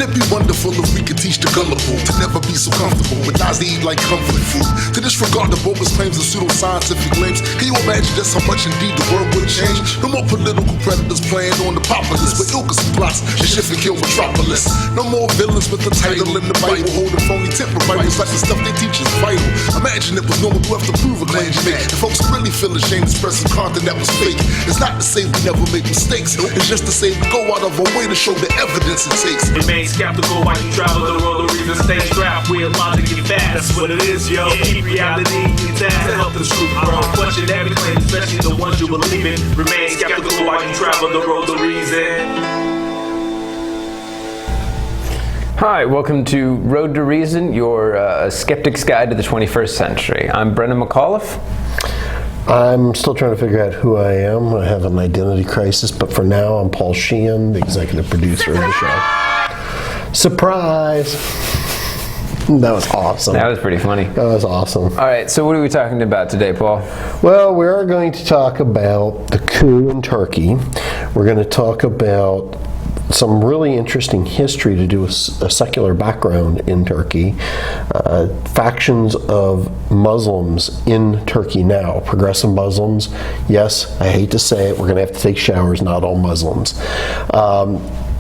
Wouldn't it be wonderful if we could teach the gullible to never be so comfortable with lies they eat like comfort food? To disregard the bogus claims and pseudoscientific claims. Can you imagine just how much indeed the world would change? No more political predators playing on the populace with ilkas and plots to shift and kill metropolis. No more villains with the title in the Bible holding phony temper Bibles like the stuff they teach is vital. Imagine it was normal to have to prove a claim you make. And folks really feel ashamed to express some content that was fake. It's not to say we never make mistakes. It's just to say we go out of our way to show the evidence it takes. Remain skeptical while you travel the road. The reason stay strapped with logic and facts. That's what it is, yo. Keep reality intact to help the truth grow. Question every claim, especially the ones you believe in. Remain skeptical while you travel the road. The reason. Hi, welcome to Road to Reason, your skeptic's guide to the 21st century. I'm Brendan McAuliffe. I'm still trying to figure out who I am. I have an identity crisis, but for now, I'm Paul Sheehan, the executive producer of the show. Surprise! That was awesome. That was pretty funny. That was awesome. All right, so what are we talking about today, Paul? Well, we are going to talk about the coup in Turkey. We're going to talk about some really interesting history to do with a secular background in Turkey, factions of Muslims in Turkey now, progressive Muslims. Yes, I hate to say it, we're going to have to take showers, not all Muslims.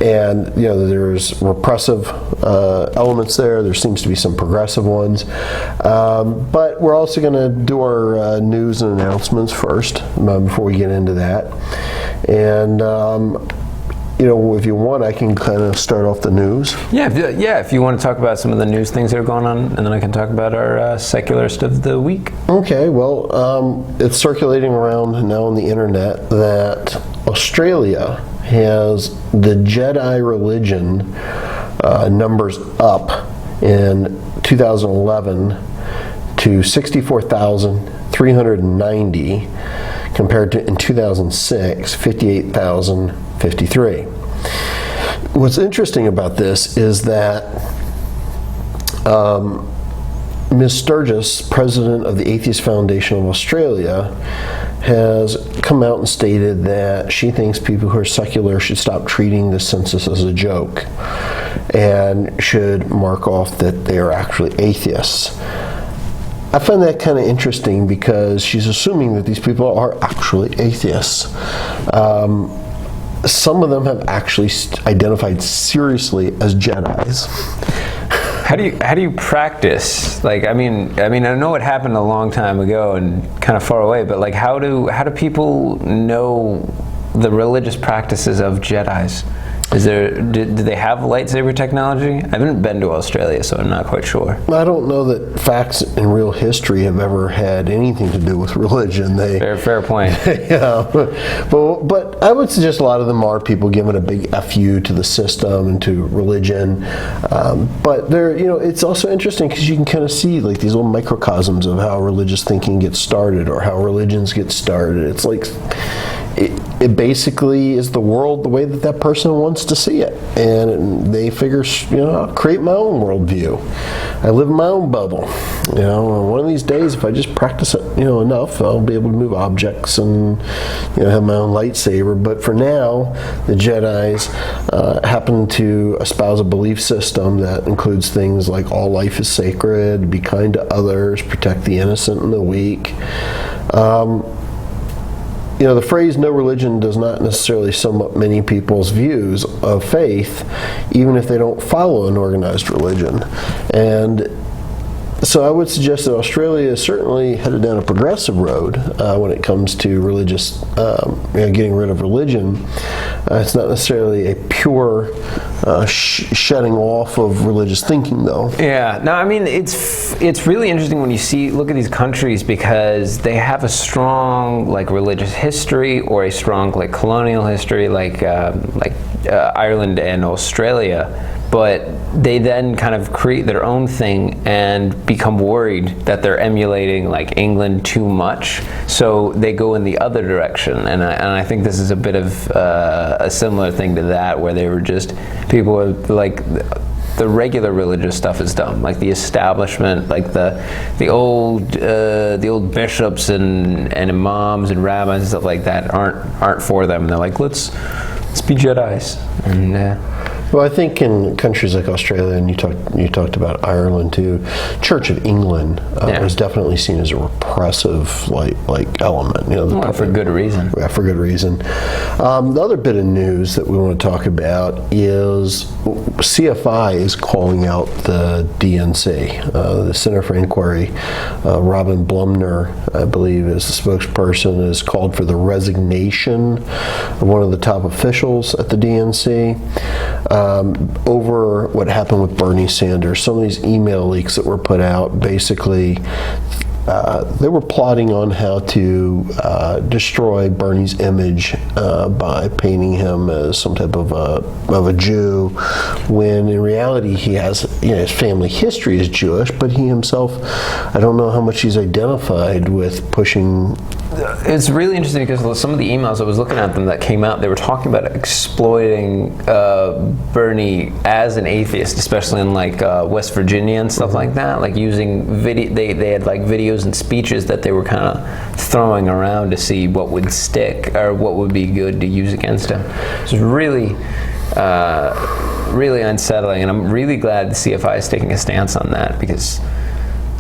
And you know, there's repressive elements there. There seems to be some progressive ones. But we're also going to do our news and announcements first before we get into that. And you know, if you want, I can kind of start off the news. Yeah, if you want to talk about some of the news things that are going on, and then I can talk about our secularist of the week. Okay, well, it's circulating around now on the internet that Australia has the Jedi religion numbers up in 2011 to 64,390 compared to in 2006, 58,053. What's interesting about this is that Ms. Sturgis, president of the Atheist Foundation of Australia, has come out and stated that she thinks people who are secular should stop treating this census as a joke and should mark off that they are actually atheists. I find that kind of interesting because she's assuming that these people are actually atheists. Some of them have actually identified seriously as Jedis. How do you practice? Like, I mean, I know it happened a long time ago and kind of far away, but like, how do people know the religious practices of Jedis? Do they have lightsaber technology? I haven't been to Australia, so I'm not quite sure. I don't know that facts in real history have ever had anything to do with religion. Fair point. Yeah, but I would suggest a lot of them are people giving a big FU to the system and to religion. But they're, you know, it's also interesting because you can kind of see like these little microcosms of how religious thinking gets started or how religions get started. It's like it basically is the world the way that person wants to see it, and they figure, you know, I'll create my own worldview. I live in my own bubble. You know, one of these days, if I just practice it, you know, enough, I'll be able to move objects and, you know, have my own lightsaber. But for now, the Jedis happen to espouse a belief system that includes things like all life is sacred, be kind to others, protect the innocent and the weak. You know, the phrase "no religion" does not necessarily sum up many people's views of faith, even if they don't follow an organized religion. And so I would suggest that Australia is certainly headed down a progressive road when it comes to religious, getting rid of religion. It's not necessarily a pure shedding off of religious thinking, though. Yeah, no, I mean, it's really interesting when you look at these countries because they have a strong like religious history or a strong like colonial history, like Ireland and Australia. But they then kind of create their own thing and become worried that they're emulating like England too much, so they go in the other direction. And I think this is a bit of a similar thing to that, where they were just people were like the regular religious stuff is dumb, like the establishment, like the old bishops and imams and rabbis and stuff like that aren't for them. And they're like, let's be Jedis. And Well, I think in countries like Australia, and you talked about Ireland too, Church of England was definitely seen as a repressive like element. For good reason. Yeah, for good reason. The other bit of news that we want to talk about is CFI is calling out the DNC, the Center for Inquiry. Robin Blumner, I believe, is the spokesperson, has called for the resignation of one of the top officials at the DNC over what happened with Bernie Sanders. Some of these email leaks that were put out, basically, they were plotting on how to destroy Bernie's image by painting him as some type of a Jew, when in reality he has, his family history is Jewish, but he himself, I don't know how much he's identified with pushing. It's really interesting because some of the emails I was looking at them that came out, they were talking about exploiting Bernie as an atheist, especially in like West Virginia and stuff like that, like using video. They had like videos and speeches that they were kind of throwing around to see what would stick or what would be good to use against him. It's really really unsettling, and I'm really glad the CFI is taking a stance on that, because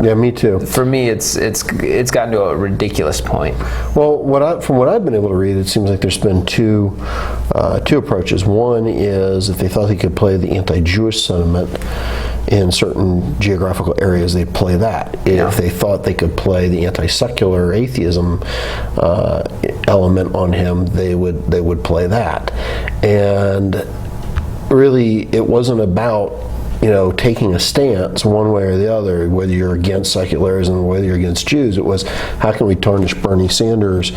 yeah, me too. For me, it's gotten to a ridiculous point. Well, from what I've been able to read, it seems like there's been two approaches. One is if they thought they could play the anti-Jewish sentiment in certain geographical areas, they'd play that. If they thought they could play the anti-secular atheism element on him, they would play that. And really, it wasn't about taking a stance one way or the other, whether you're against secularism or whether you're against Jews. It was, how can we tarnish Bernie Sanders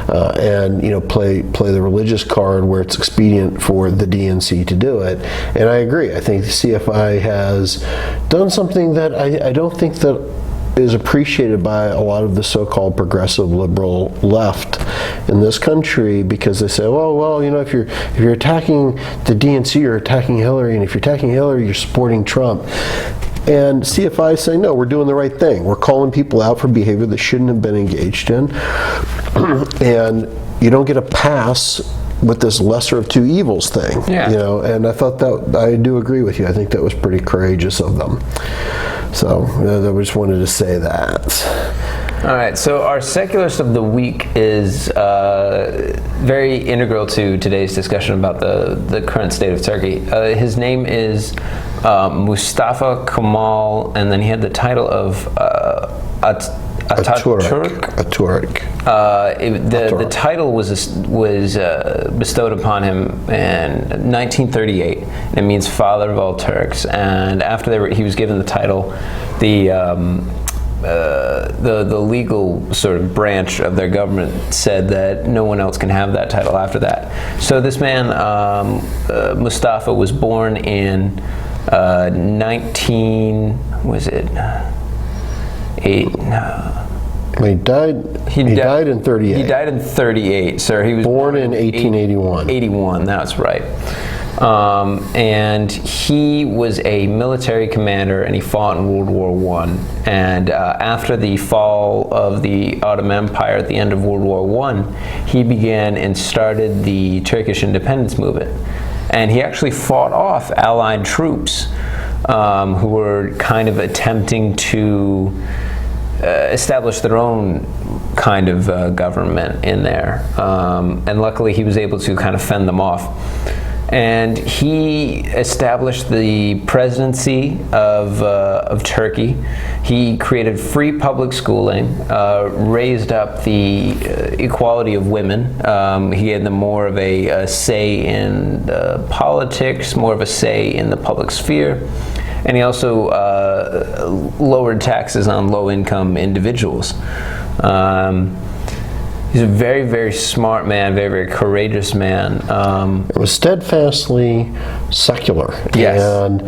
and play the religious card where it's expedient for the DNC to do it. And I agree. I think the CFI has done something that I don't think that is appreciated by a lot of the so-called progressive liberal left in this country, because they say, well, if you're attacking the DNC, you're attacking Hillary, and if you're attacking Hillary, you're supporting Trump. And CFI is saying, no, we're doing the right thing. We're calling people out for behavior that shouldn't have been engaged in, and you don't get a pass with this lesser of two evils thing. And I thought that, I do agree with you. I think that was pretty courageous of them. So I just wanted to say that. All right, so our secularist of the week is very integral to today's discussion about the current state of Turkey. His name is Mustafa Kemal, and then he had the title of Ataturk. The title was bestowed upon him in 1938, and it means father of all Turks. And after he was given the title, the legal sort of branch of their government said that no one else can have that title after that. So this man, Mustafa, was born in He died in 38. He died in 38, sir. He was born in 1881. 81, that's right. And he was a military commander, and he fought in World War I. And after the fall of the Ottoman Empire at the end of World War I, he began and started the Turkish independence movement. And he actually fought off Allied troops who were kind of attempting to establish their own kind of government in there. And luckily he was able to kind of fend them off. And he established the presidency of Turkey. He created free public schooling, raised up the equality of women. He had more of a say in politics, more of a say in the public sphere. And he also lowered taxes on low-income individuals. He's a very, very smart man, very, very courageous man. It was steadfastly secular. Yes. And,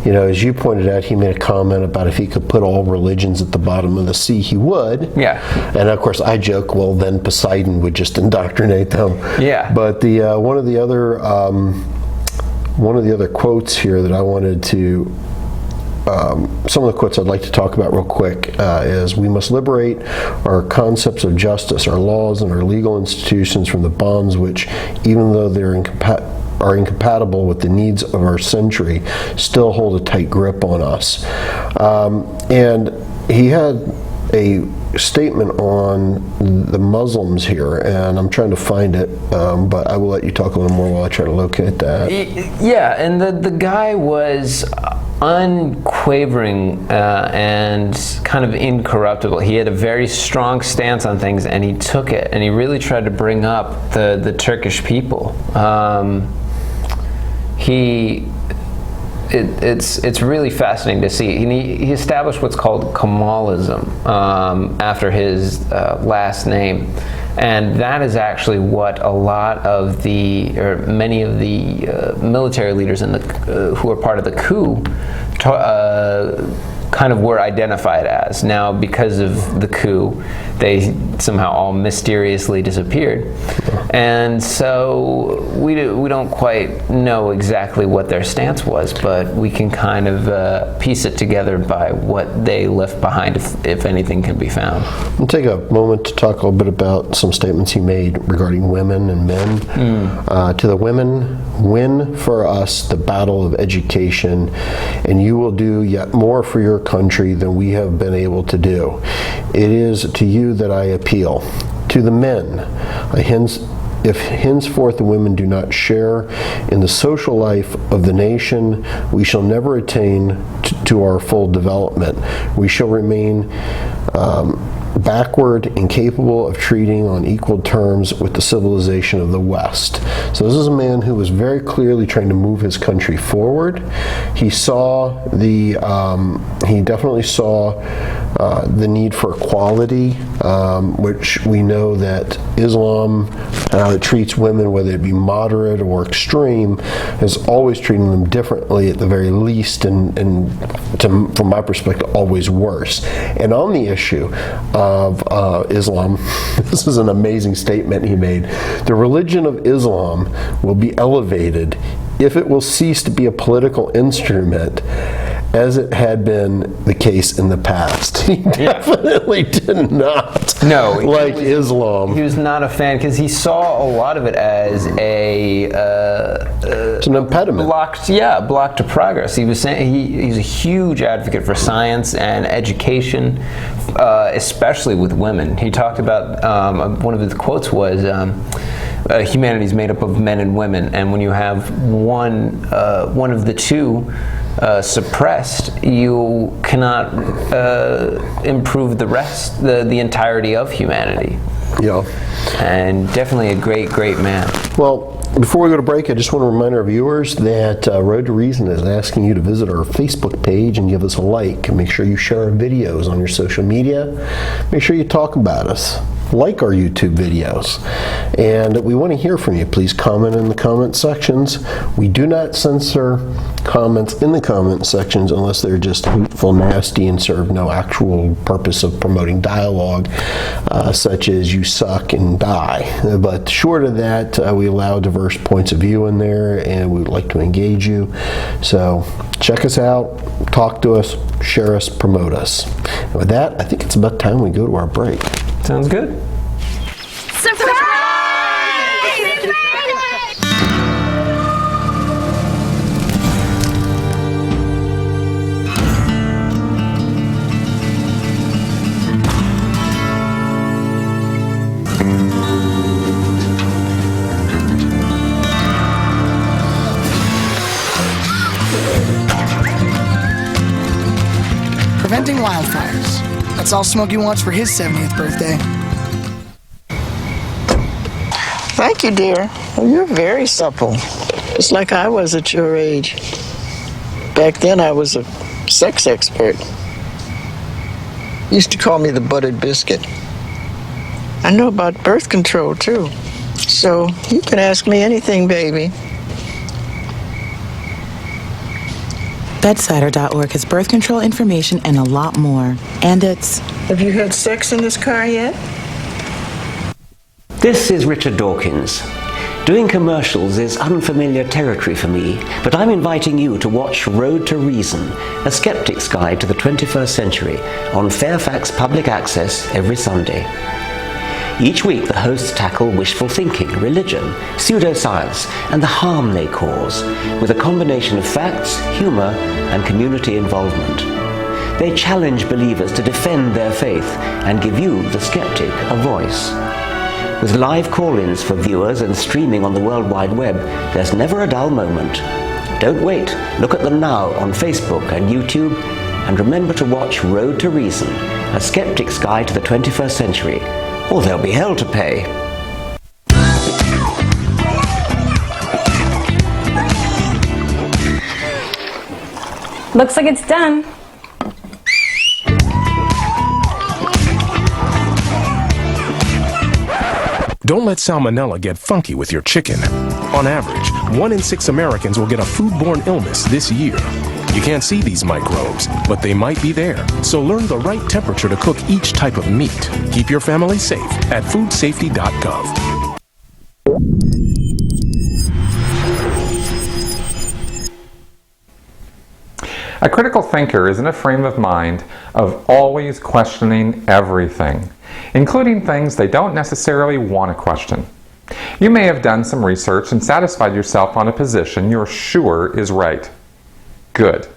as you pointed out, he made a comment about if he could put all religions at the bottom of the sea, he would. Yeah. And, of course, I joke, well, then Poseidon would just indoctrinate them. Yeah. But one of the other quotes here that I wanted to some of the quotes I'd like to talk about real quick is, we must liberate our concepts of justice, our laws, and our legal institutions from the bonds which, even though they're are incompatible with the needs of our century still hold a tight grip on us. And he had a statement on the Muslims here, and I'm trying to find it, but I will let you talk a little more while I try to locate that. Yeah, and the guy was unquavering and kind of incorruptible. He had a very strong stance on things, and he took it, and he really tried to bring up the Turkish people. It's really fascinating to see. He established what's called Kemalism after his last name, and that is actually what a lot of many of the military leaders who were part of the coup kind of were identified as. Now, because of the coup, they somehow all mysteriously disappeared, and so we don't quite know exactly what their stance was, but we can kind of piece it together by what they left behind, if anything can be found. I'll take a moment to talk a little bit about some statements he made regarding women and men. To the women, win for us the battle of education, and you will do yet more for your country than we have been able to do. It is to you that I appeal. To the men, if henceforth the women do not share in the social life of the nation, we shall never attain to our full development. We shall remain backward, incapable of treating on equal terms with the civilization of the West. So this is a man who was very clearly trying to move his country forward. He definitely saw the need for equality, which we know that Islam, how it treats women, whether it be moderate or extreme, is always treating them differently at the very least, and from my perspective, always worse. And on the issue of Islam, this is an amazing statement he made. The religion of Islam will be elevated if it will cease to be a political instrument, as it had been the case in the past. He definitely did not like Islam. He was not a fan, because he saw a lot of it as it's an impediment. Block to progress. He was saying he's a huge advocate for science and education, especially with women. He talked about, one of his quotes was, humanity is made up of men and women, and when you have one of the two suppressed, you cannot improve the rest, the entirety of humanity. Yeah. And definitely a great man. Well, before we go to break, I just want to remind our viewers that Road to Reason is asking you to visit our Facebook page and give us a like. And make sure you share our videos on your social media. Make sure you talk about us. Like our YouTube videos. And we want to hear from you. Please comment in the comment sections. We do not censor comments in the comment sections unless they're just hateful, nasty, and serve no actual purpose of promoting dialogue, such as you suck and die. But short of that, we allow diverse points of view in there, and we would like to engage you. So check us out, talk to us, share us, promote us. And with that, I think it's about time we go to our break. Sounds good. Surprise! Preventing wildfires. That's all Smokey wants for his 70th birthday. Thank you, dear. Well, you're very supple. Just like I was at your age. Back then, I was a sex expert. Used to call me the buttered biscuit. I know about birth control, too. So you can ask me anything, baby. Bedsider.org has birth control information and a lot more. And it's... Have you had sex in this car yet? This is Richard Dawkins. Doing commercials is unfamiliar territory for me, but I'm inviting you to watch Road to Reason, a skeptic's guide to the 21st century, on Fairfax Public Access every Sunday. Each week, the hosts tackle wishful thinking, religion, pseudoscience, and the harm they cause, with a combination of facts, humor, and community involvement. They challenge believers to defend their faith and give you, the skeptic, a voice. With live call-ins for viewers and streaming on the World Wide Web, there's never a dull moment. Don't wait. Look at them now on Facebook and YouTube, and remember to watch Road to Reason, a skeptic's guide to the 21st century, or there'll be hell to pay. Looks like it's done. Don't let salmonella get funky with your chicken. On average, 1 in 6 Americans will get a foodborne illness this year. You can't see these microbes, but they might be there. So learn the right temperature to cook each type of meat. Keep your family safe at foodsafety.gov. A critical thinker is in a frame of mind of always questioning everything, including things they don't necessarily want to question. You may have done some research and satisfied yourself on a position you're sure is right. Good.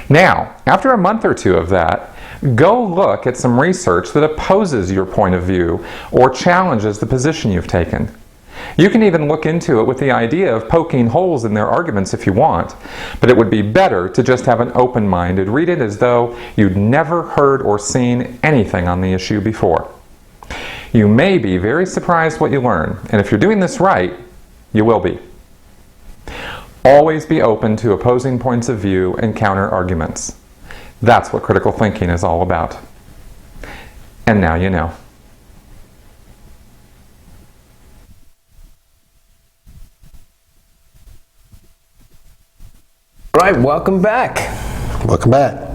Now, after a month or two of that, go look at some research that opposes your point of view or challenges the position you've taken. You can even look into it with the idea of poking holes in their arguments if you want, but it would be better to just have an open mind and read it as though you'd never heard or seen anything on the issue before. You may be very surprised what you learn, and if you're doing this right, you will be. Always be open to opposing points of view and counter-arguments. That's what critical thinking is all about. And now you know. All right, welcome back. Welcome back.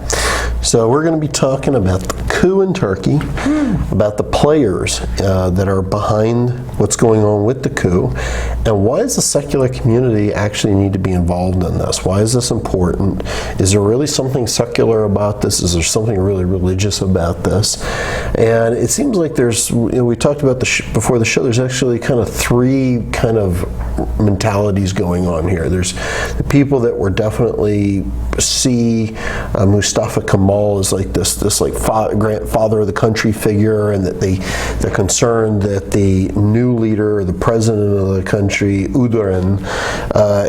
So we're going to be talking about the coup in Turkey, about the players that are behind what's going on with the coup, and why does the secular community actually need to be involved in this? Why is this important? Is there really something secular about this? Is there something really religious about this? And it seems like there's, we talked about before the show, there's actually kind of 3 kind of mentalities going on here. There's the people that were definitely see Mustafa Kemal as like this like father of the country figure, and that they're concerned that the new leader, the president of the country, Öcalan,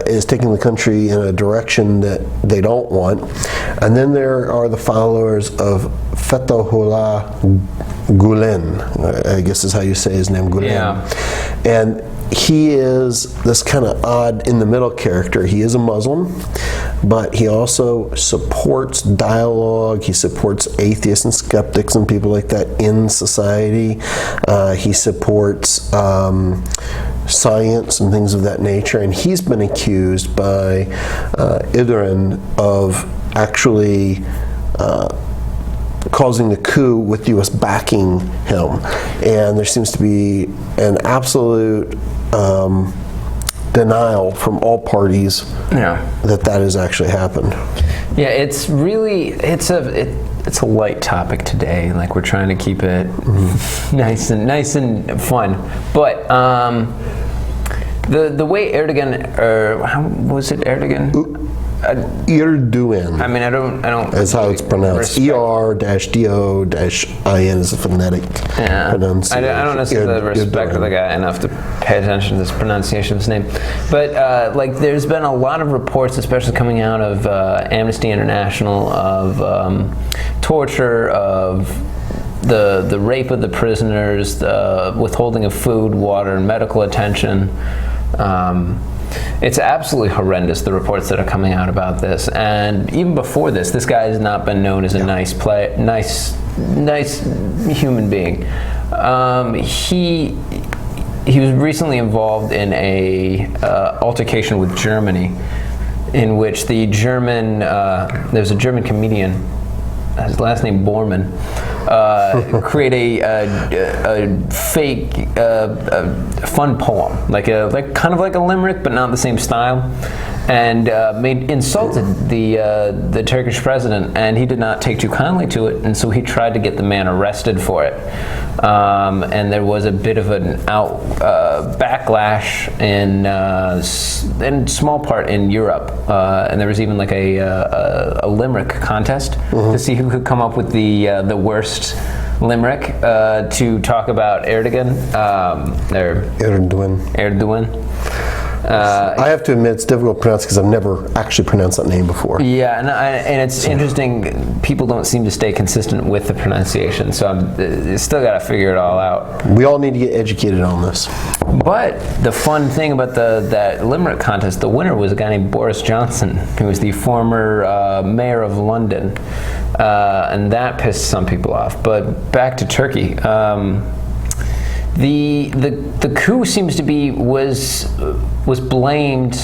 is taking the country in a direction that they don't want. And then there are the followers of Fethullah Gulen, I guess is how you say his name, Gulen. Yeah. And he is this kind of odd in the middle character. He is a Muslim, but he also supports dialogue. He supports atheists and skeptics and people like that in society. He supports science and things of that nature. And he's been accused by Öcalan of actually causing the coup with U.S. backing him. And there seems to be an absolute denial from all parties that has actually happened. Yeah, it's really, it's a light topic today. Like, we're trying to keep it nice and fun. But the way Erdogan, or how was it, Erdogan? Erdogan. I mean, I don't. That's how it's pronounced. ER-DO-IN is a phonetic pronunciation. I don't necessarily respect the guy enough to pay attention to this pronunciation of his name. But like, there's been a lot of reports, especially coming out of Amnesty International, of torture, of the rape of the prisoners, the withholding of food, water, and medical attention. It's absolutely horrendous, the reports that are coming out about this. And even before this guy has not been known as a nice human being. He was recently involved in a altercation with Germany, in which the German there's a German comedian, his last name Bormann, create a fake fun poem, like kind of like a limerick, but not the same style. and insulted the Turkish president, and he did not take too kindly to it, and so he tried to get the man arrested for it. And there was a bit of an backlash in small part in Europe, and there was even like a limerick contest to see who could come up with the worst limerick to talk about Erdogan. Erdogan. I have to admit it's difficult to pronounce because I've never actually pronounced that name before. Yeah, and it's interesting. People don't seem to stay consistent with the pronunciation, so I'm still got to figure it all out. We all need to get educated on this. But the fun thing about that limerick contest, the winner was a guy named Boris Johnson, who was the former mayor of London, and that pissed some people off. But back to Turkey. The coup seems to be was blamed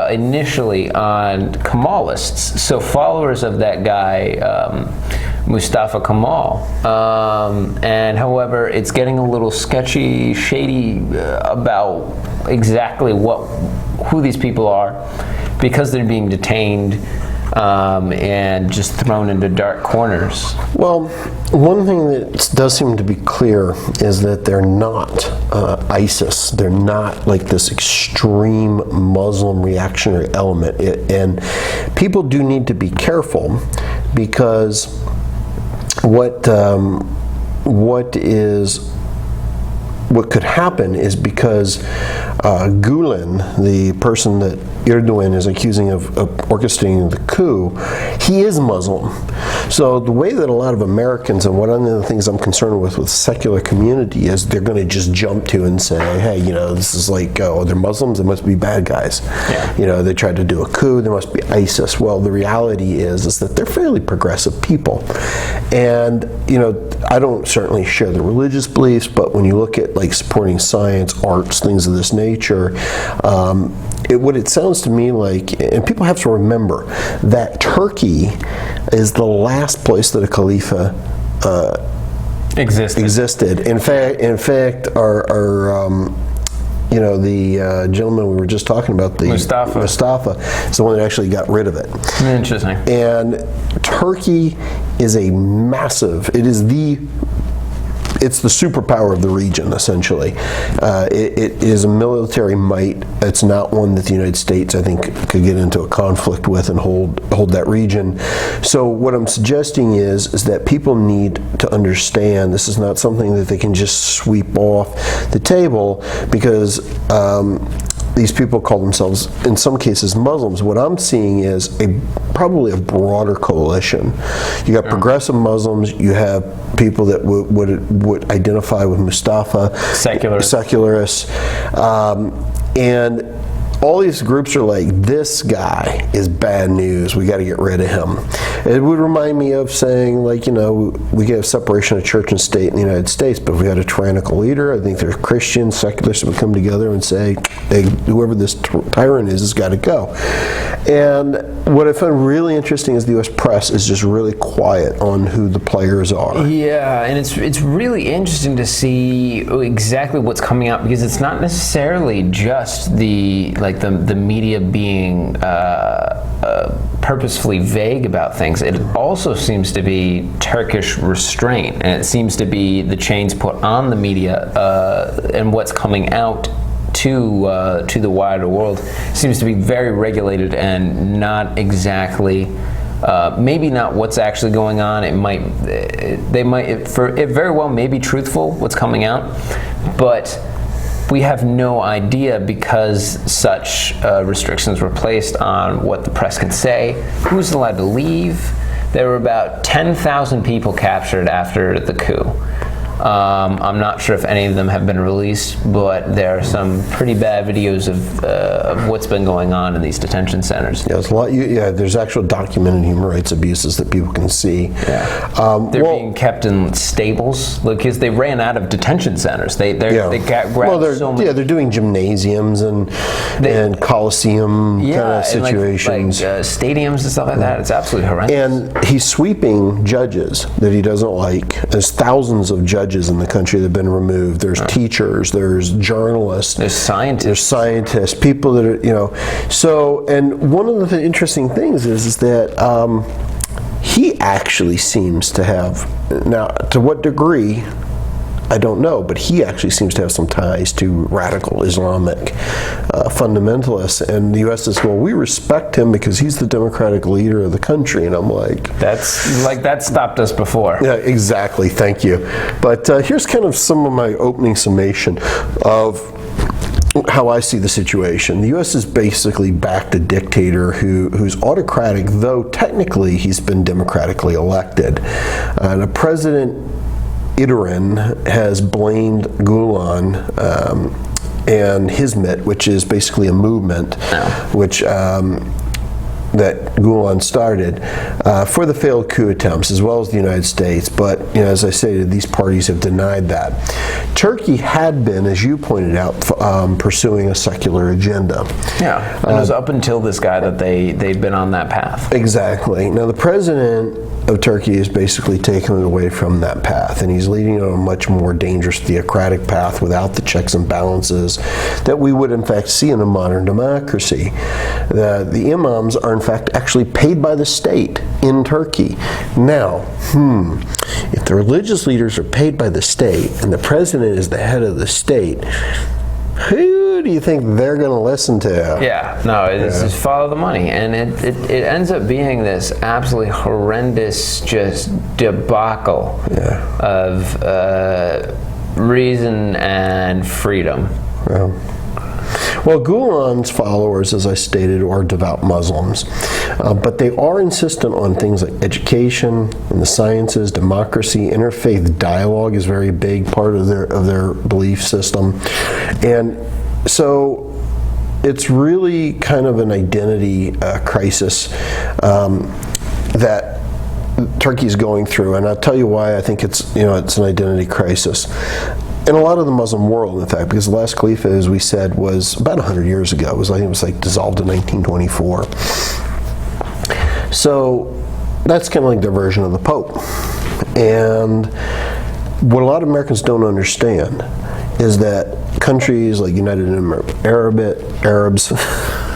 initially on Kemalists, so followers of that guy Mustafa Kemal. And however, it's getting a little sketchy, shady about exactly who these people are, because they're being detained and just thrown into dark corners. Well, one thing that does seem to be clear is that they're not ISIS. They're not like this extreme Muslim reactionary element. And people do need to be careful, because what could happen is, because Gulen, the person that Erdogan is accusing of orchestrating the coup, he is Muslim. So the way that a lot of Americans, and one of the things I'm concerned with the secular community, is they're going to just jump to and say, hey, this is like, oh, they're Muslims, they must be bad guys. Yeah. They tried to do a coup, they must be ISIS. Well, the reality is that they're fairly progressive people. And, I don't certainly share the religious beliefs, but when you look at like supporting science, arts, things of this nature, what it sounds to me like, and people have to remember that Turkey is the last place that a Khalifa existed. In fact, the gentleman we were just talking about, Mustafa, is the one that actually got rid of it. Interesting. And Turkey is it's the superpower of the region, essentially. It is a military might. It's not one that the United States, I think, could get into a conflict with and hold that region. So what I'm suggesting is that people need to understand this is not something that they can just sweep off the table, because these people call themselves, in some cases, Muslims. What I'm seeing is probably a broader coalition. You got progressive Muslims, you have people that would identify with Mustafa, secularists, and all these groups are like, this guy is bad news, we got to get rid of him. It would remind me of saying, like, we have separation of church and state in the United States, but if we had a tyrannical leader, I think there's Christians, secularists would come together and say, hey, whoever this tyrant is has got to go. And what I find really interesting is the U.S. press is just really quiet on who the players are. Yeah, and it's really interesting to see exactly what's coming out, because it's not necessarily just the media being purposefully vague about things. It also seems to be Turkish restraint, and it seems to be the chains put on the media and what's coming out to the wider world seems to be very regulated and not exactly. Maybe not what's actually going on. It very well may be truthful what's coming out, but we have no idea, because such restrictions were placed on what the press can say, who's allowed to leave. There were about 10,000 people captured after the coup. I'm not sure if any of them have been released, but there are some pretty bad videos of what's been going on in these detention centers. Yeah, there's a lot. There's actual documented human rights abuses that people can see. Yeah. They're being kept in stables because they ran out of detention centers. They grabbed so many. Yeah, they're doing gymnasiums and coliseum kind of situations, like stadiums and stuff like that. It's absolutely horrendous. And he's sweeping judges that he doesn't like. There's thousands of judges judges in the country that have been removed. There's teachers. There's journalists. There's scientists. There's scientists. People that are, So, and one of the interesting things is that he actually seems to have, now, to what degree, I don't know, but he actually seems to have some ties to radical Islamic fundamentalists. And the U.S. says, well, we respect him because he's the democratic leader of the country. And I'm like... that stopped us before. Yeah, exactly. Thank you. But here's kind of some of my opening summation of how I see the situation. The U.S. is basically backed a dictator who's autocratic, though technically he's been democratically elected. And a president... Iran has blamed Gulen and Hizmet, which is basically a movement, which that Gulen started, for the failed coup attempts, as well as the United States. But as I stated, these parties have denied that. Turkey had been, as you pointed out, pursuing a secular agenda. Yeah, and it was up until this guy that they've been on that path. Exactly. Now the president of Turkey has basically taken it away from that path, and he's leading on a much more dangerous theocratic path without the checks and balances that we would in fact see in a modern democracy. The imams are in fact actually paid by the state in Turkey. Now, if the religious leaders are paid by the state and the president is the head of the state, who do you think they're going to listen to? Yeah, no, it's just follow the money. And it ends up being this absolutely horrendous just debacle of reason and freedom. Well, Gulen's followers, as I stated, are devout Muslims, but they are insistent on things like education and the sciences, democracy, interfaith dialogue is a very big part of their belief system, and so it's really kind of an identity crisis that Turkey is going through, and I'll tell you why I think it's an identity crisis. In a lot of the Muslim world, in fact, because the last Khalifa, as we said, was about 100 years ago. I think it was dissolved in 1924. So that's kind of like their version of the Pope. And what a lot of Americans don't understand is that countries like United Arabs,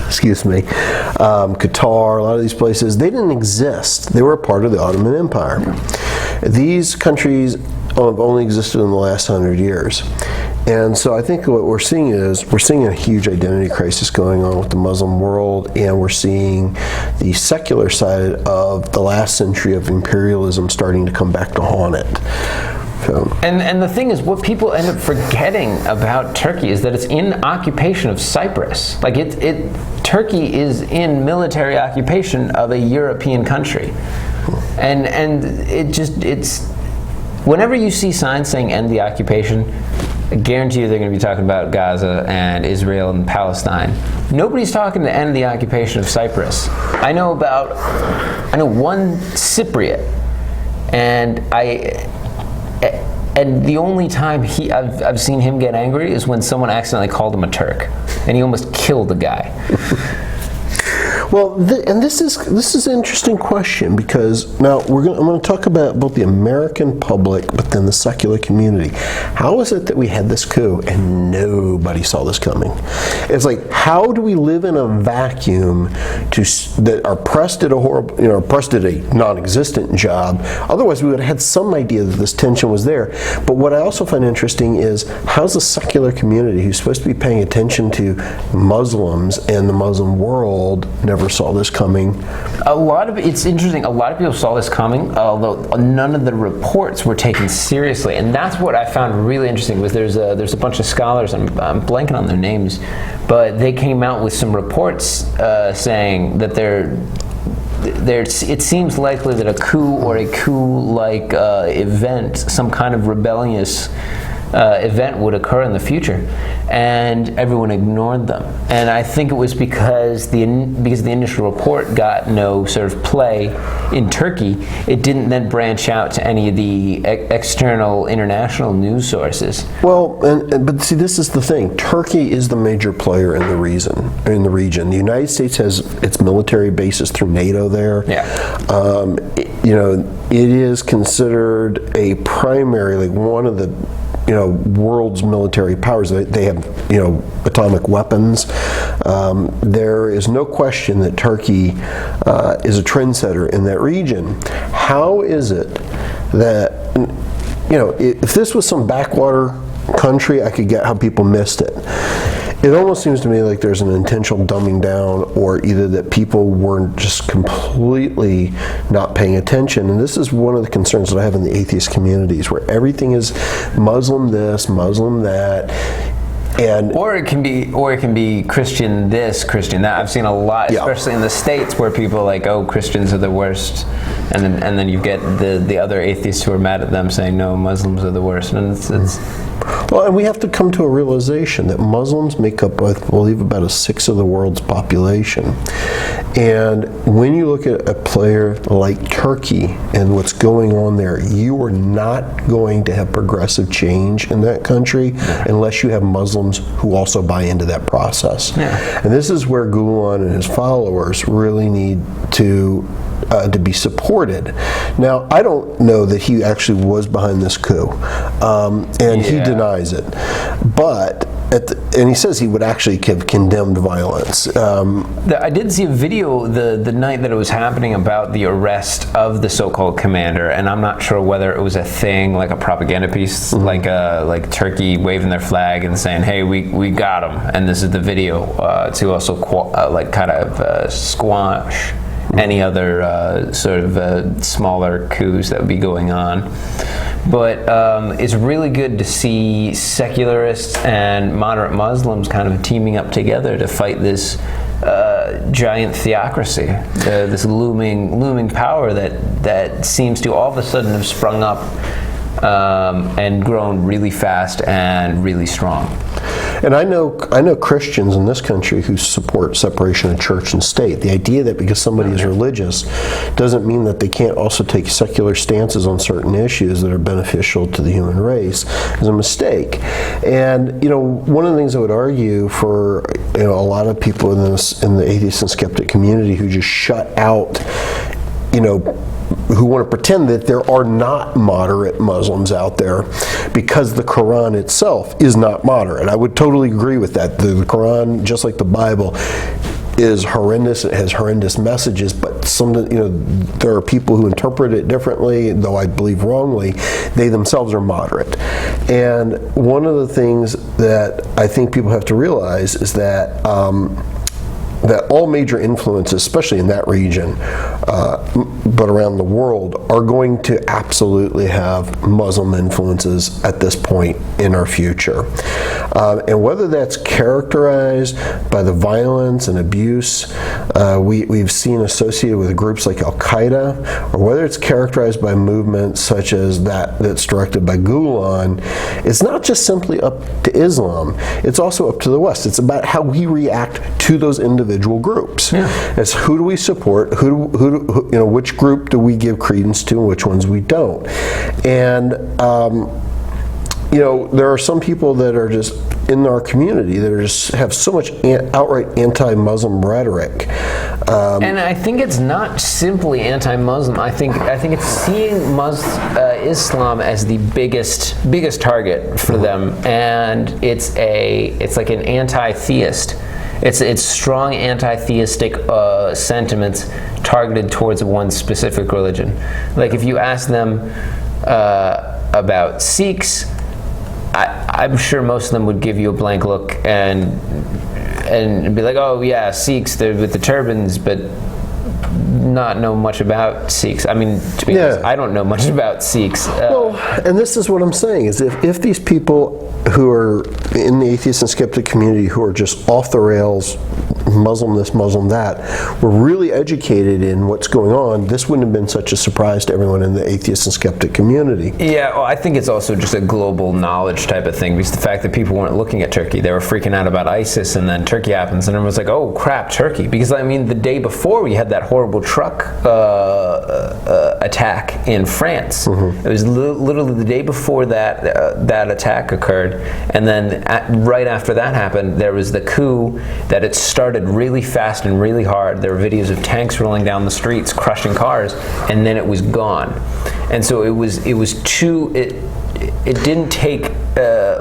excuse me, Qatar, a lot of these places, they didn't exist. They were a part of the Ottoman Empire. These countries have only existed in the last 100 years. And so I think what we're seeing a huge identity crisis going on with the Muslim world, and we're seeing the secular side of the last century of imperialism starting to come back to haunt it. And the thing is, what people end up forgetting about Turkey is that it's in occupation of Cyprus. Like Turkey is in military occupation of a European country, and it's whenever you see signs saying end the occupation, I guarantee you they're going to be talking about Gaza and Israel and Palestine. Nobody's talking to end the occupation of Cyprus. I know one Cypriot, and the only time I've seen him get angry is when someone accidentally called him a Turk, and he almost killed the guy. Well, and this is an interesting question, because now I'm going to talk about both the American public, but then the secular community. How is it that we had this coup and nobody saw this coming? It's like, how do we live in a vacuum that are pressed at a non-existent job? Otherwise, we would have had some idea that this tension was there. But what I also find interesting is, how's the secular community, who's supposed to be paying attention to Muslims and the Muslim world, never saw this coming? It's interesting, a lot of people saw this coming, although none of the reports were taken seriously, and that's what I found really interesting. Was there's a bunch of scholars, I'm blanking on their names, but they came out with some reports saying that it seems likely that a coup or a coup-like event, some kind of rebellious event would occur in the future, and everyone ignored them. And I think it was because the initial report got no sort of play in Turkey. It didn't then branch out to any of the external international news sources. Well, but see, this is the thing. Turkey is the major player in the region. The United States has its military bases through NATO there. Yeah. It is considered a primary, like one of the world's military powers. They have atomic weapons. There is no question that Turkey is a trendsetter in that region. How is it that if this was some backwater country, I could get how people missed it. It almost seems to me like there's an intentional dumbing down, or either that people weren't just completely not paying attention. And this is one of the concerns that I have in the atheist communities, where everything is Muslim this, Muslim that. Or it can be Christian this, Christian that. I've seen a lot, especially in the States, where people are like, oh, Christians are the worst, and then you get the other atheists who are mad at them saying, no, Muslims are the worst, and it's well, and we have to come to a realization that Muslims make up, I believe, about a sixth of the world's population. And when you look at a player like Turkey and what's going on there, you are not going to have progressive change in that country unless you have Muslims who also buy into that process. Yeah. And this is where Gulen and his followers really need to be supported. Now, I don't know that he actually was behind this coup, and he denies it. But and he says he would actually have condemned violence. I did see a video the night that it was happening about the arrest of the so-called commander, and I'm not sure whether it was a thing, like a propaganda piece, like Turkey waving their flag and saying, "Hey, we got him," and this is the video to also squash any other sort of smaller coups that would be going on. But it's really good to see secularists and moderate Muslims kind of teaming up together to fight this giant theocracy, this looming power that seems to all of a sudden have sprung up and grown really fast and really strong. And I know Christians in this country who support separation of church and state. The idea that because somebody is religious doesn't mean that they can't also take secular stances on certain issues that are beneficial to the human race is a mistake. And one of the things I would argue for a lot of people in the atheist and skeptic community who just shut out who want to pretend that there are not moderate Muslims out there because the Quran itself is not moderate. I would totally agree with that. The Quran, just like the Bible, is horrendous. It has horrendous messages, but there are people who interpret it differently, though I believe wrongly. They themselves are moderate. And one of the things that I think people have to realize is that all major influences, especially in that region, but around the world, are going to absolutely have Muslim influences at this point in our future. And whether that's characterized by the violence and abuse we've seen associated with groups like Al-Qaeda, or whether it's characterized by movements such as that's directed by Gulen, it's not just simply up to Islam, it's also up to the West. It's about how we react to those individual groups. It's who do we support, which group do we give credence to, and which ones we don't. And there are some people that are just in our community that have so much outright anti-Muslim rhetoric. And I think it's not simply anti-Muslim. I think it's seeing Islam as the biggest target for them, and it's like an anti-theist. It's strong anti-theistic sentiments targeted towards one specific religion. Like if you ask them about Sikhs, I'm sure most of them would give you a blank look and be like, oh yeah, Sikhs, they're with the turbans, but not know much about Sikhs. I mean, to be honest, I don't know much about Sikhs. Well, and this is what I'm saying, is if these people who are in the atheist and skeptic community who are just off the rails, Muslim this, Muslim that, were really educated in what's going on, this wouldn't have been such a surprise to everyone in the atheist and skeptic community. Yeah, well, I think it's also just a global knowledge type of thing, because the fact that people weren't looking at Turkey, they were freaking out about ISIS, and then Turkey happens, and everyone's like, oh crap, Turkey. Because I mean, the day before we had that horrible truck attack in France. It was literally the day before that attack occurred, and then right after that happened, there was the coup that it started really fast and really hard. There were videos of tanks rolling down the streets, crushing cars, and then it was gone. And so it didn't take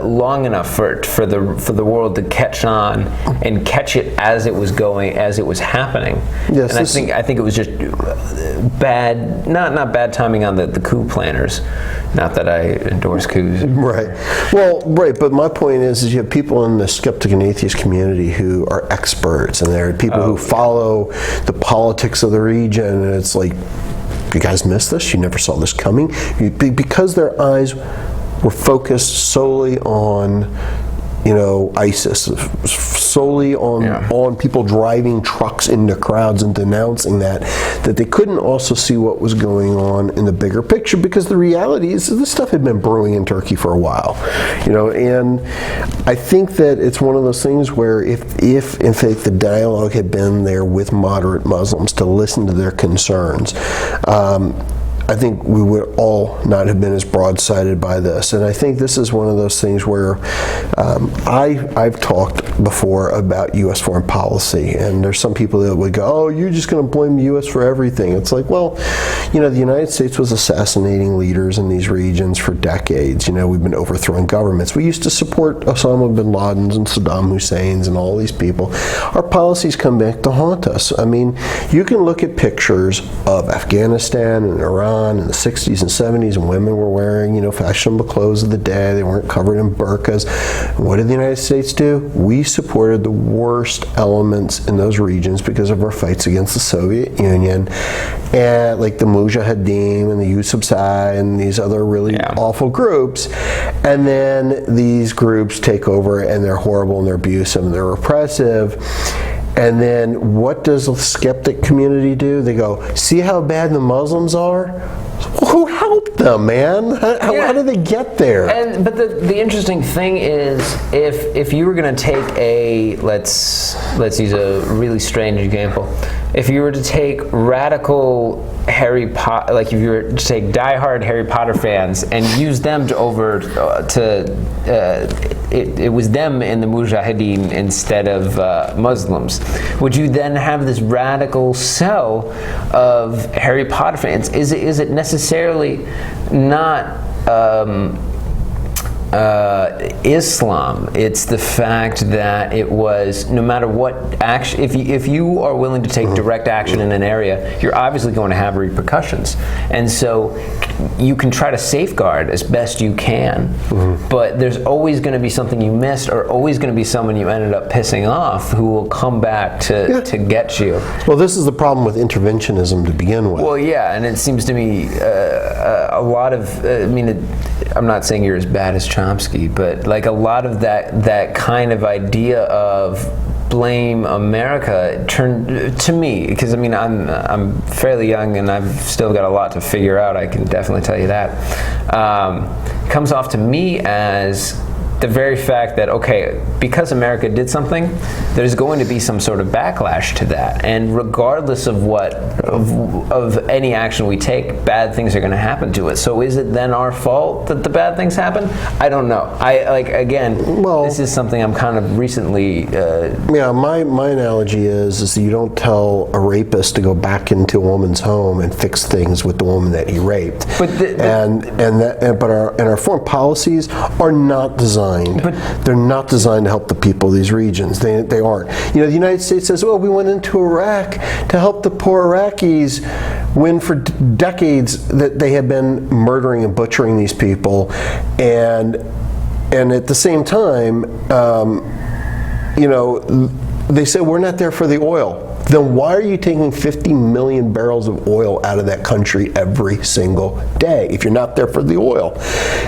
long enough for the world to catch on and catch it as it was going, as it was happening. Yes, and I think it was just bad, not bad timing on the coup planners. Not that I endorse coups. Right. Well, right. But my point is you have people in the skeptic and atheist community who are experts, and there are people who follow the politics of the region, and it's like, you guys missed this? You never saw this coming? Because their eyes were focused solely on, ISIS, solely on people driving trucks into crowds and denouncing that they couldn't also see what was going on in the bigger picture, because the reality is this stuff had been brewing in Turkey for a while, and I think that it's one of those things where if in fact the dialogue had been there with moderate Muslims to listen to their concerns, I think we would all not have been as broad-sided by this. And I think this is one of those things where I've talked before about U.S. foreign policy, and there's some people that would go, oh, you're just going to blame the U.S. for everything. It's like, well, the United States was assassinating leaders in these regions for decades. We've been overthrowing governments. We used to support Osama bin Laden's and Saddam Hussein's and all these people. Our policies come back to haunt us. I mean, you can look at pictures of Afghanistan and Iran in the 60s and 70s, and women were wearing, fashionable clothes of the day. They weren't covered in burqas. What did the United States do? We supported the worst elements in those regions because of our fights against the Soviet Union, and like the Mujahideen and the Yusufzai and these other really awful groups. And then these groups take over, and they're horrible, and they're abusive, and they're repressive. And then what does the skeptic community do? They go, see how bad the Muslims are? Who helped them, man? How did they get there? But the interesting thing is, if you were going to take let's use a really strange example. If you were to take radical Harry Potter, like if you were to take diehard Harry Potter fans and use them it was them in the Mujahideen instead of Muslims, would you then have this radical cell of Harry Potter fans? Is it necessarily not Islam? It's the fact that it was, no matter what action, if you are willing to take direct action in an area, you're obviously going to have repercussions. And so you can try to safeguard as best you can, but there's always going to be something you missed, or always going to be someone you ended up pissing off who will come back to get you. Well, this is the problem with interventionism to begin with. Well, yeah, and it seems to me a lot of, I'm not saying you're as bad as Chomsky, but like a lot of that kind of idea of blame America turned to me, because I'm fairly young and I've still got a lot to figure out, I can definitely tell you that, comes off to me as the very fact that, okay, because America did something, there's going to be some sort of backlash to that, and regardless of of any action we take, bad things are going to happen to it. So is it then our fault that the bad things happen? I don't know. This is something I'm kind of recently my analogy is that you don't tell a rapist to go back into a woman's home and fix things with the woman that he raped. But our foreign policies are not designed. They're not designed to help the people of these regions. They aren't. The United States says, well, we went into Iraq to help the poor Iraqis, when for decades that they have been murdering and butchering these people, and at the same time, they say we're not there for the oil. then why are you taking 50 million barrels of oil out of that country every single day if you're not there for the oil?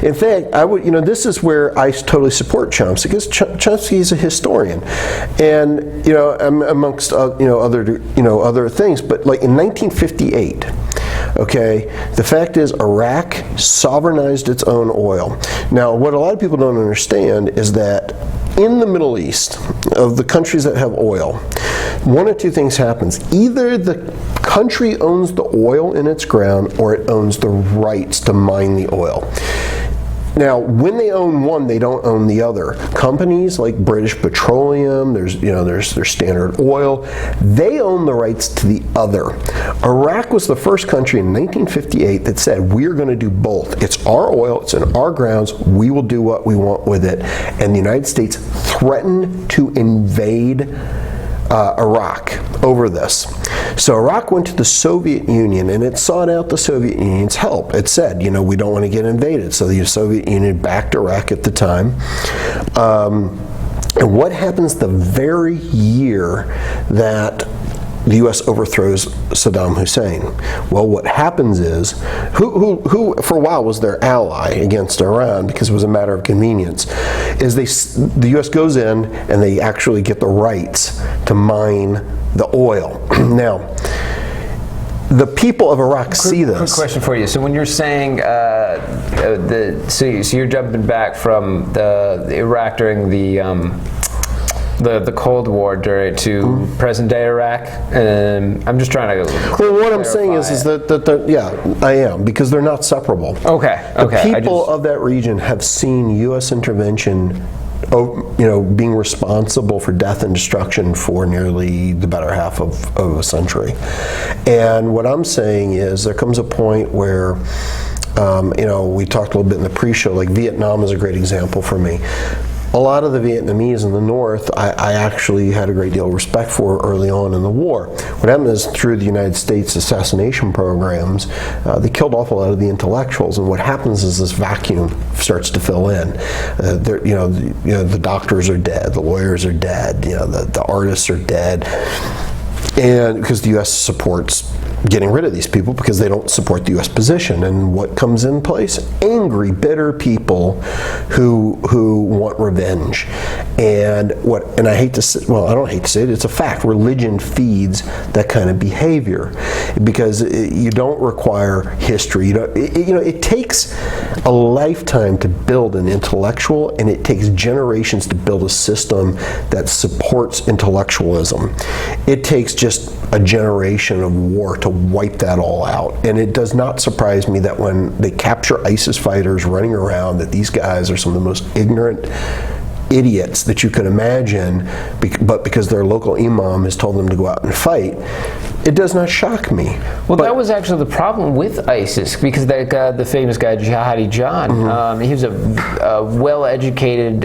In fact, I would, this is where I totally support Chomsky, because Chomsky is a historian, and amongst other things. But like in 1958, okay, the fact is Iraq sovereignized its own oil. Now, what a lot of people don't understand is that in the Middle East, of the countries that have oil, one of two things happens. Either the country owns the oil in its ground, or it owns the rights to mine the oil. Now, when they own one, they don't own the other. Companies like British Petroleum, there's Standard Oil, they own the rights to the other. Iraq was the first country in 1958 that said, we're going to do both. It's our oil, it's in our grounds, we will do what we want with it. And the United States threatened to invade Iraq over this. So Iraq went to the Soviet Union, and it sought out the Soviet Union's help. It said, we don't want to get invaded. So the Soviet Union backed Iraq at the time. And what happens the very year that the U.S. overthrows Saddam Hussein? Well, what happens is, who for a while was their ally against Iran because it was a matter of convenience, is the U.S. goes in and they actually get the rights to mine the oil. Now, the people of Iraq see this. Quick question for you. So when you're saying, so you're jumping back from the Iraq during the Cold War to present day Iraq, and I'm just trying to. Well, what I'm saying is that I am, because they're not separable. Okay. The people of that region have seen U.S. intervention, being responsible for death and destruction for nearly the better half of a century. And what I'm saying is there comes a point where, we talked a little bit in the pre-show, like Vietnam is a great example for me. A lot of the Vietnamese in the North, I actually had a great deal of respect for early on in the war. What happened is, through the United States assassination programs, they killed off a lot of the intellectuals, and what happens is this vacuum starts to fill in. The doctors are dead, the lawyers are dead, the artists are dead, and because the U.S. supports getting rid of these people because they don't support the U.S. position. And what comes in place? Angry, bitter people who want revenge. And I hate to say, well, I don't hate to say it, it's a fact. Religion feeds that kind of behavior because you don't require history. It takes a lifetime to build an intellectual, and it takes generations to build a system that supports intellectualism. It takes just a generation of war to wipe that all out. And it does not surprise me that when they capture ISIS fighters running around, that these guys are some of the most ignorant idiots that you could imagine, but because their local imam has told them to go out and fight, it does not shock me. Well, that was actually the problem with ISIS, because that guy, the famous guy Jihadi John, he was a well-educated,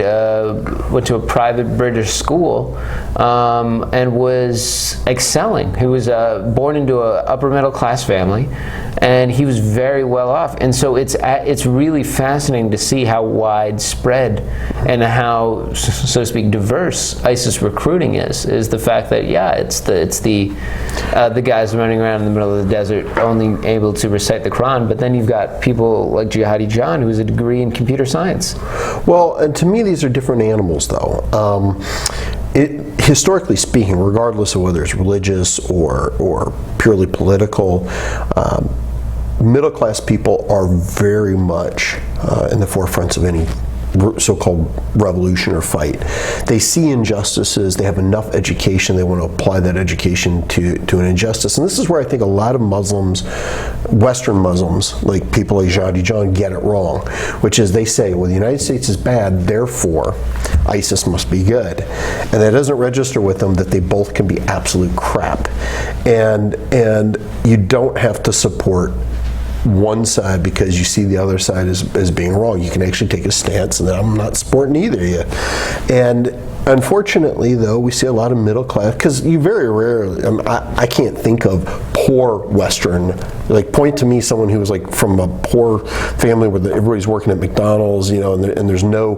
went to a private British school, and was excelling. He was born into an upper-middle-class family, and he was very well off. And so it's really fascinating to see how widespread and how, so to speak, diverse ISIS recruiting is the fact that it's the guys running around in the middle of the desert only able to recite the Quran, but then you've got people like Jihadi John, who has a degree in computer science. Well, and to me these are different animals, though. Historically speaking, regardless of whether it's religious or purely political, middle-class people are very much in the forefronts of any so-called revolution or fight. They see injustices, they have enough education, they want to apply that education to an injustice. And this is where I think a lot of Muslims, Western Muslims, like people like Jihadi John, get it wrong, which is they say, well, the United States is bad, therefore ISIS must be good. And that doesn't register with them that they both can be absolute crap. And you don't have to support one side because you see the other side as being wrong. You can actually take a stance and I'm not supporting either of you. And unfortunately, though, we see a lot of middle class, because you very rarely, I can't think of poor Western, like point to me someone who was like from a poor family where everybody's working at McDonald's, you know, and there's no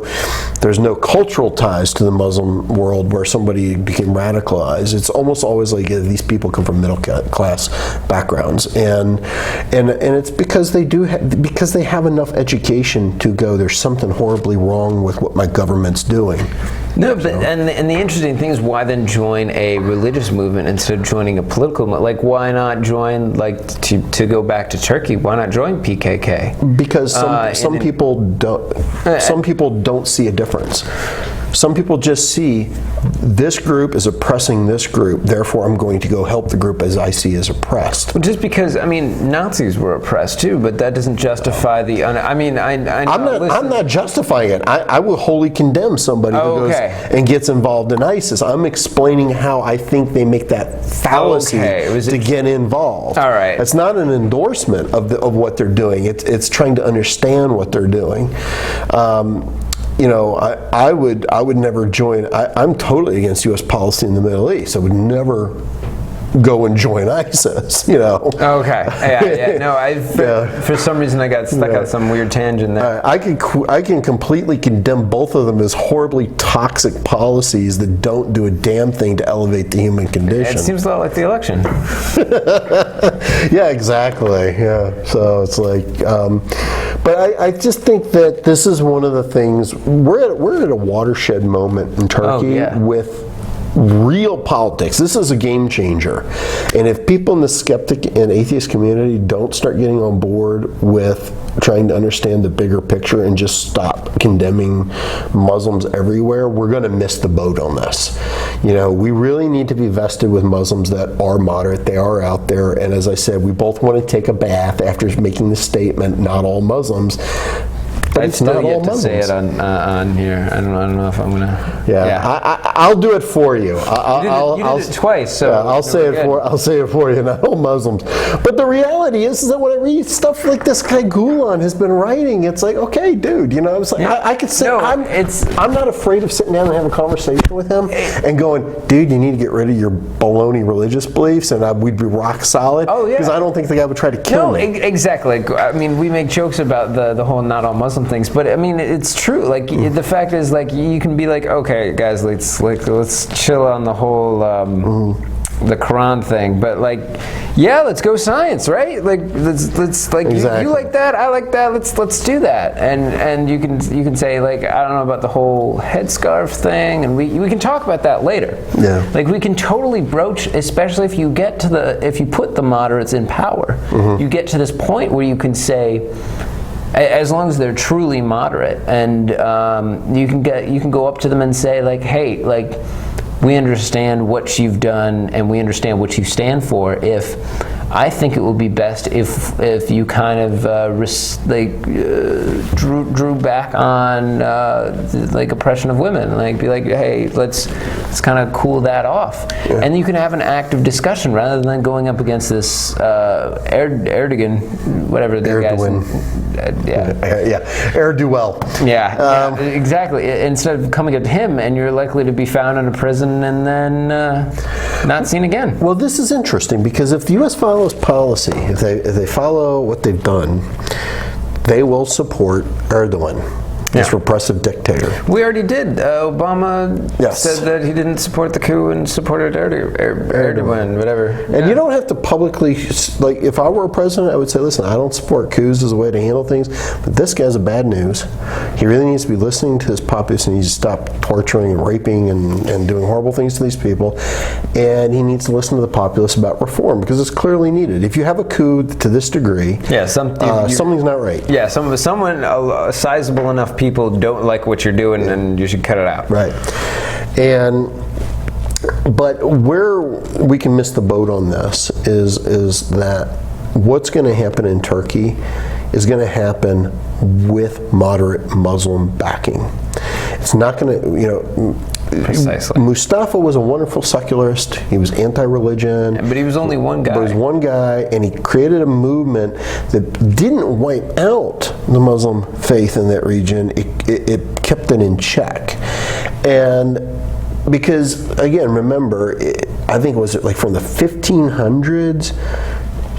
cultural ties to the Muslim world where somebody became radicalized. It's almost always like these people come from middle class backgrounds, and it's because because they have enough education to go, there's something horribly wrong with what my government's doing. No, but and the interesting thing is, why then join a religious movement instead of joining a political movement? Like, why not join, like, to go back to Turkey, why not join PKK? Because some people don't see a difference. Some people just see this group is oppressing this group, therefore I'm going to go help the group as I see as oppressed. Well, just because, I mean, Nazis were oppressed too, but that doesn't justify the. I'm not justifying it. I will wholly condemn somebody who goes and gets involved in ISIS. I'm explaining how I think they make that fallacy to get involved. All right. It's not an endorsement of what they're doing. It's trying to understand what they're doing. You know, I would never join. I'm totally against U.S. policy in the Middle East. I would never go and join ISIS, you know. Okay. Yeah. No, for some reason I got stuck on some weird tangent there. I can completely condemn both of them as horribly toxic policies that don't do a damn thing to elevate the human condition. It seems a lot like the election. Yeah, exactly. Yeah. So it's like, but I just think that this is one of the things, we're at a watershed moment in Turkey with real politics. This is a game changer. And if people in the skeptic and atheist community don't start getting on board with trying to understand the bigger picture and just stop condemning Muslims everywhere, we're going to miss the boat on this. You know, we really need to be vested with Muslims that are moderate. They are out there. And as I said, we both want to take a bath after making the statement, not all Muslims. But I'd still yet to say it on here. I don't know if I'm gonna. I'll do it for you. You did it twice, so I'll say it for you. Not all Muslims, but the reality is that when I read stuff like this guy Gulen has been writing, it's like, okay, dude, you know, it's like I could say I'm not afraid of sitting down and having a conversation with him and going, dude, you need to get rid of your baloney religious beliefs, and we'd be rock solid. Oh yeah, because I don't think the guy would try to kill me. Exactly. I mean, we make jokes about the whole not all Muslim things, but I mean, it's true. Like the fact is, like, you can be like, okay, guys, let's chill on the whole the Quran thing, but like, yeah, let's go science, right? Like, let's like you like that, I like that. Let's do that, and you can say, like, I don't know about the whole headscarf thing, and we can talk about that later. Yeah, like we can totally broach, especially if you put the moderates in power, you get to this point where you can say, as long as they're truly moderate, and you can go up to them and say, like, hey, like, we understand what you've done and we understand what you stand for. I think it would be best if you kind of drew back on like oppression of women. Like, be like, hey, let's kind of cool that off, and you can have an active discussion rather than going up against this Erdogan, whatever the guy's Erdogan. Yeah, exactly. Instead of coming at him, and you're likely to be found in a prison and then not seen again. Well, this is interesting because if the U.S. follows policy, if they follow what they've done, they will support Erdogan, this repressive dictator. We already did. Obama said that he didn't support the coup and supported Erdogan, whatever. And you don't have to publicly, like, if I were a president, I would say, listen, I don't support coups as a way to handle things, but this guy's a bad news. He really needs to be listening to his populace, and he needs to stop torturing and raping and doing horrible things to these people. And he needs to listen to the populace about reform, because it's clearly needed. If you have a coup to this degree, something's not right. Yeah, someone sizable enough people don't like what you're doing, and you should cut it out. Right. But where we can miss the boat on this is that what's going to happen in Turkey is going to happen with moderate Muslim backing. It's not going to, Precisely. Mustafa was a wonderful secularist. He was anti-religion. But he was only one guy. But he was one guy, and he created a movement that didn't wipe out the Muslim faith in that region. It kept it in check. And because, again, remember, I think it was like from the 1500s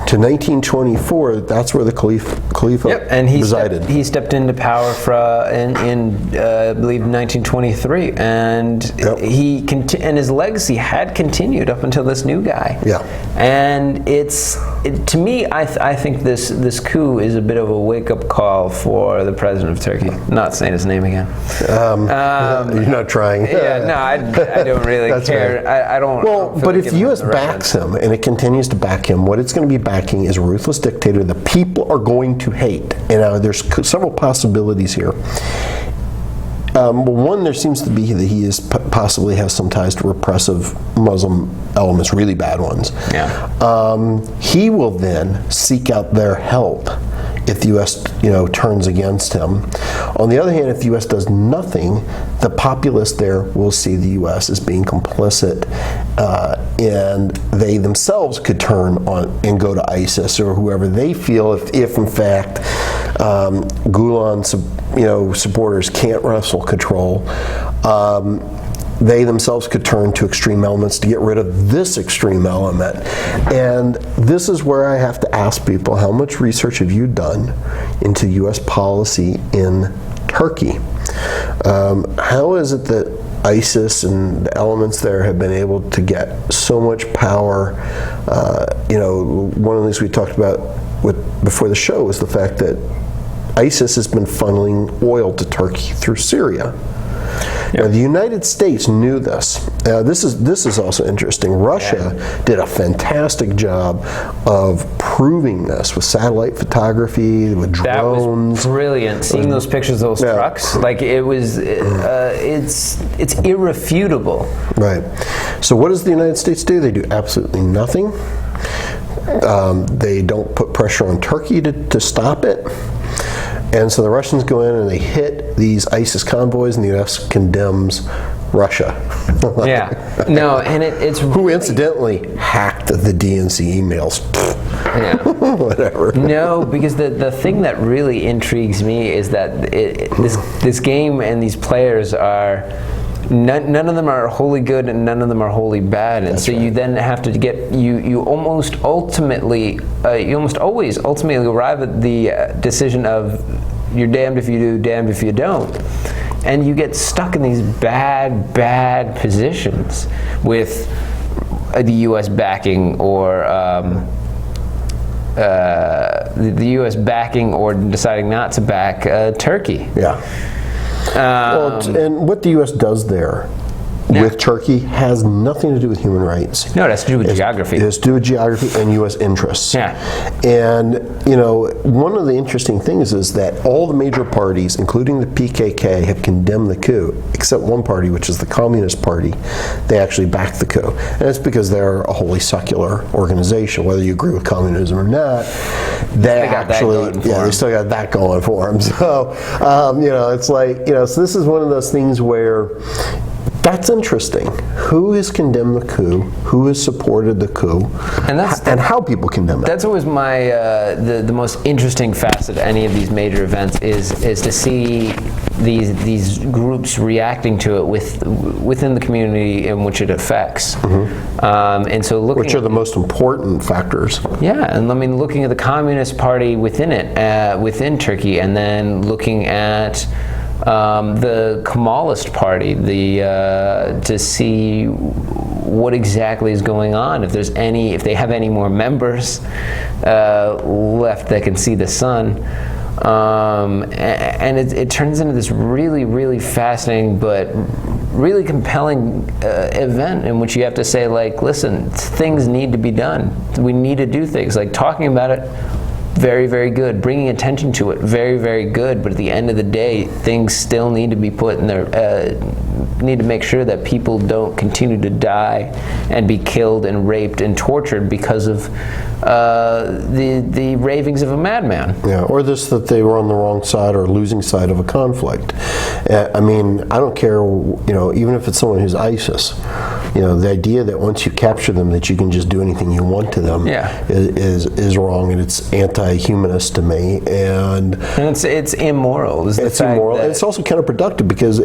to 1924, that's where the Khalifa and he resided. He stepped into power in I believe 1923, and and his legacy had continued up until this new guy. Yeah. And to me, I think this coup is a bit of a wake-up call for the president of Turkey. Not saying his name again. You're not trying. Yeah, no, I don't really care. Right. I don't. Well, but if the U.S. backs him, and it continues to back him, what it's going to be backing is a ruthless dictator the people are going to hate. And there's several possibilities here. One, there seems to be that he is possibly has some ties to repressive Muslim elements, really bad ones. Yeah. He will then seek out their help if the U.S. turns against him. On the other hand, if the U.S. does nothing, the populace there will see the U.S. as being complicit, and they themselves could turn on and go to ISIS or whoever they feel if in fact Gulen supporters can't wrestle control. They themselves could turn to extreme elements to get rid of this extreme element. And this is where I have to ask people, how much research have you done into U.S. policy in Turkey? How is it that ISIS and the elements there have been able to get so much power? One of the things we talked about before the show was the fact that ISIS has been funneling oil to Turkey through Syria. Now, the United States knew this. This is also interesting. Russia did a fantastic job of proving this with satellite photography, with drones. That was brilliant. Seeing those pictures of those trucks, like it was, it's irrefutable. Right. So what does the United States do? They do absolutely nothing. They don't put pressure on Turkey to stop it. And so the Russians go in and they hit these ISIS convoys, and the U.S. condemns Russia. And it's really, who incidentally hacked the DNC emails. Whatever. No, because the thing that really intrigues me is that this game and these players are. None of them are wholly good and none of them are wholly bad, and so you then have to get you almost always ultimately arrive at the decision of you're damned if you do, damned if you don't, and you get stuck in these bad positions with the U.S. backing or the U.S. backing or deciding not to back Turkey. Yeah. And what the U.S. does there with Turkey has nothing to do with human rights. No, it has to do with geography. It has to do with geography and U.S. interests. Yeah. And, one of the interesting things is that all the major parties, including the PKK, have condemned the coup, except one party, which is the Communist Party. They actually backed the coup. And it's because they're a wholly secular organization. Whether you agree with communism or not, they still got that going for them. So, it's like, so this is one of those things where that's interesting. Who has condemned the coup? Who has supported the coup? And how people condemn it. That's always my the most interesting facet of any of these major events is to see these groups reacting to it within the community in which it affects. Mm-hmm. And so which are the most important factors. Yeah, and I mean looking at the Communist Party within it, within Turkey, and then looking at the Kemalist Party, to see what exactly is going on. If they have any more members left that can see the sun, and it turns into this really, really fascinating but really compelling event in which you have to say, like, listen, things need to be done. We need to do things. Like talking about it very, very good. Bringing attention to it, very, very good. But at the end of the day, things still need to be put in their, need to make sure that people don't continue to die and be killed and raped and tortured because of the ravings of a madman. Yeah, or this, that they were on the wrong side or losing side of a conflict. I mean, I don't care, even if it's someone who's ISIS, the idea that once you capture them that you can just do anything you want to them is wrong, and it's anti-humanist to me. And it's immoral. It's immoral, and it's also counterproductive because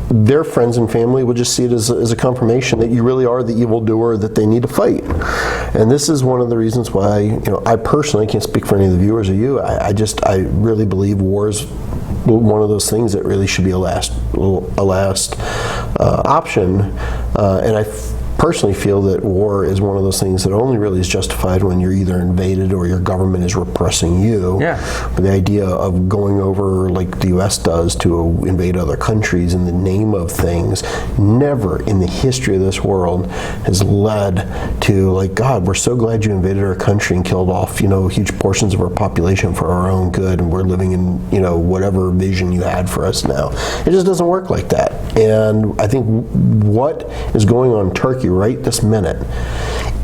their friends and family will just see it as a confirmation that you really are the evildoer that they need to fight. And this is one of the reasons why, I personally can't speak for any of the viewers or you. I really believe war is one of those things that really should be a last option. And I personally feel that war is one of those things that only really is justified when you're either invaded or your government is repressing you. But the idea of going over like the U.S. does to invade other countries in the name of things never in the history of this world has led to, like, God, we're so glad you invaded our country and killed off, huge portions of our population for our own good, and we're living in, whatever vision you had for us now. It just doesn't work like that. And I think what is going on in Turkey right this minute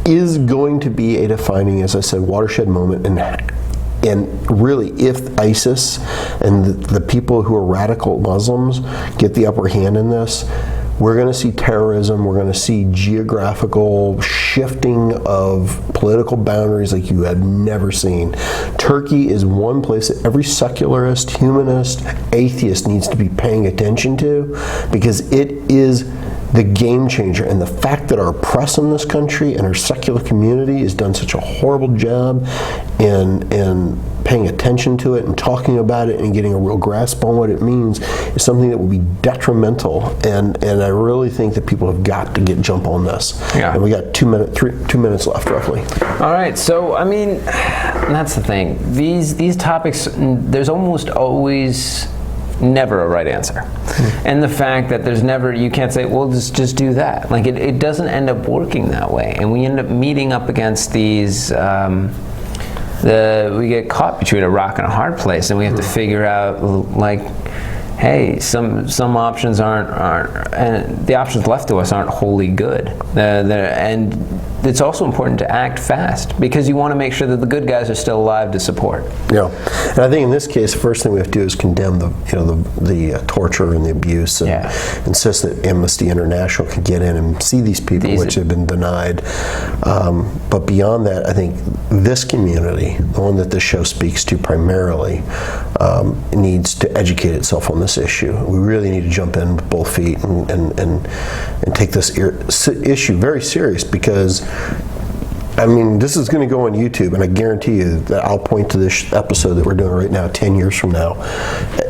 is going to be a defining, as I said, watershed moment. And really, if ISIS and the people who are radical Muslims get the upper hand in this, we're going to see terrorism, we're going to see geographical shifting of political boundaries like you have never seen. Turkey is one place that every secularist, humanist, atheist needs to be paying attention to, because it is the game changer. And the fact that our press in this country and our secular community has done such a horrible job in paying attention to it and talking about it and getting a real grasp on what it means is something that will be detrimental. And I really think that people have got to jump on this. And we got 2 minutes left, roughly. All right. So, I mean, that's the thing. These topics, there's almost always never a right answer. And the fact that there's never, you can't say, well, just do that. Like, it doesn't end up working that way. And we end up meeting up against these, we get caught between a rock and a hard place, and we have to figure out, like, hey, some options aren't, and the options left to us aren't wholly good. And it's also important to act fast, because you want to make sure that the good guys are still alive to support. Yeah, and I think in this case, the first thing we have to do is condemn the torture and the abuse, and insist that Amnesty International can get in and see these people, which have been denied. But beyond that, I think this community, the one that this show speaks to primarily, needs to educate itself on this issue. We really need to jump in with both feet and take this issue very serious, because I mean, this is going to go on YouTube, and I guarantee you that I'll point to this episode that we're doing right now 10 years from now,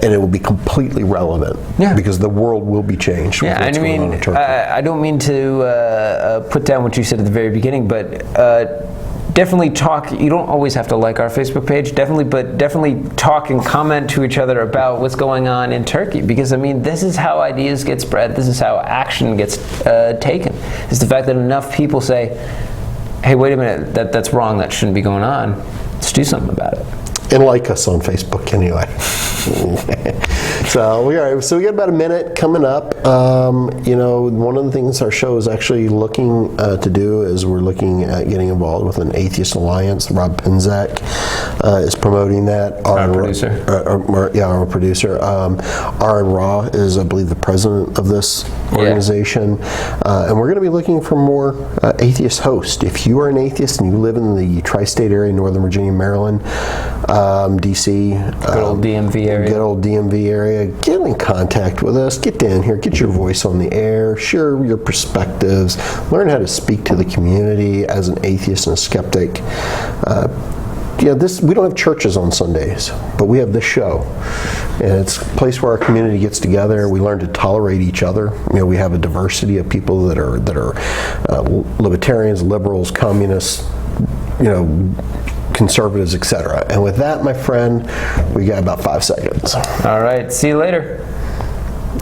and it will be completely relevant, because the world will be changed. Yeah, and I mean, I don't mean to put down what you said at the very beginning, but definitely talk. You don't always have to like our Facebook page, but definitely talk and comment to each other about what's going on in Turkey, because I mean, this is how ideas get spread. This is how action gets taken. It's the fact that enough people say, hey, wait a minute, that's wrong, that shouldn't be going on. Let's do something about it. And like us on Facebook anyway. So we got about a minute coming up. One of the things our show is actually looking to do is we're looking at getting involved with an atheist alliance. Rob Pinzak is promoting that. Our producer. Our producer. Aaron Raw is, I believe, the president of this organization. And we're going to be looking for more atheist hosts. If you are an atheist and you live in the tri-state area, Northern Virginia, Maryland, DC, good old DMV area, get in contact with us. Get down here, get your voice on the air, share your perspectives, learn how to speak to the community as an atheist and a skeptic. We don't have churches on Sundays, but we have this show, and it's a place where our community gets together. We learn to tolerate each other. We have a diversity of people that are libertarians, liberals, communists, conservatives, etc. And with that, my friend, we got about 5 seconds. All right, see you later.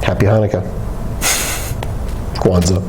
Happy Hanukkah. Kwanzaa.